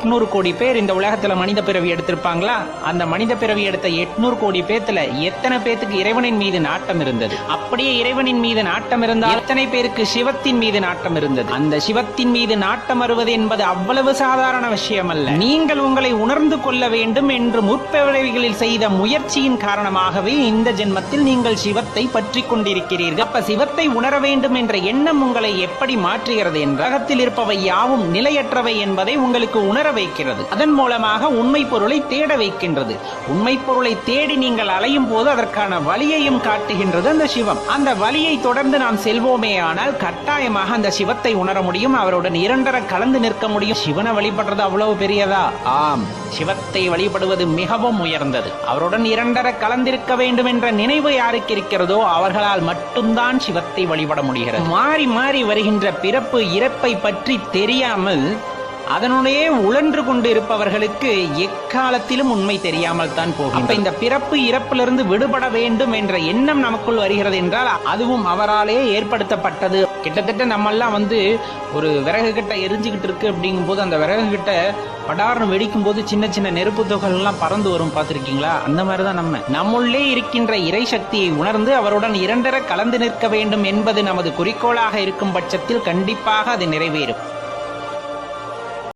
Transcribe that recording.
800 கோடி பேர் இந்த உலகத்துல மனித பிறவி எடுத்திருப்பாங்களா? அந்த மனித பிறவி எடுத்த 800 கோடி பேத்துல எத்தனை பேத்துக்கு இறைவனின் மீது நாட்டம் இருந்தது? அப்படியே இறைவனின் மீது நாட்டம் இருந்தால் எத்தனை பேருக்கு சிவத்தின் மீது நாட்டம் இருந்தது? அந்த சிவத்தின் மீது நாட்டம் வருவது என்பது அவ்வளவு சாதாரண விஷயம் அல்ல. நீங்கள் உங்களை உணர்ந்து கொள்ள வேண்டும் என்று முற்பிறவிகளில் செய்த முயற்சியின் காரணமாகவே இந்த ஜென்மத்தில் நீங்கள் சிவத்தை பற்றி கொண்டிருக்கிறீர்கள். அப்ப சிவத்தை உணர வேண்டும் என்ற எண்ணம் உங்களை எப்படி மாற்றுகிறது என்றால், உலகத்தில் இருப்பவை யாவும் நிலையற்றவை என்பதை உங்களுக்கு உணர வைக்கிறது. அதன் மூலமாக உண்மை பொருளை தேட வைக்கின்றது. உண்மை பொருளை தேடி நீங்கள் அலையும் போது அதற்கான வழியையும் காட்டுகின்றது அந்த சிவம். அந்த வழியை தொடர்ந்து நாம் செல்வோமே ஆனால் கட்டாயமாக அந்த சிவத்தை உணர முடியும். அவருடன் இரண்டர கலந்து நிற்க முடியும். சிவனை வழிபடுறது அவ்வளவு பெரியதா? ஆம், சிவத்தை வழிபடுவது மிகவும் உயர்ந்தது. அவருடன் இரண்டர கலந்திருக்க வேண்டும் என்ற நினைவு யாருக்கு இருக்கிறதோ அவர்களால் மட்டும்தான் சிவத்தை வழிபட முடிகிறது. மாறி மாறி வருகின்ற பிறப்பு இறப்பை பற்றி தெரியாமல் அதனுடைய உழன்று கொண்டு இருப்பவர்களுக்கு எக்காலத்திலும் உண்மை தெரியாமல் தான் போகும். அப்ப இந்த பிறப்பு இறப்பிலிருந்து விடுபட வேண்டும் என்ற எண்ணம் நமக்குள் வருகிறது என்றால் அதுவும் அவராலே ஏற்படுத்தப்பட்டது. கிட்டத்தட்ட நம்மெல்லாம் ஒரு விறகு கிட்ட எரிஞ்சுக்கிட்டு இருக்கு அப்படிங்கும் போது அந்த விறகு கிட்ட படார்னு வெடிக்கும் போது சின்ன சின்ன நெருப்பு துகள் எல்லாம் பறந்து வரும், பார்த்திருக்கீங்களா? அந்த மாதிரிதான் நம்முள்ளே இருக்கின்ற இறை சக்தியை உணர்ந்து அவருடன் இரண்டர கலந்து நிற்க வேண்டும் என்பது நமது குறிக்கோளாக இருக்கும் பட்சத்தில் கண்டிப்பாக அது நிறைவேறும்.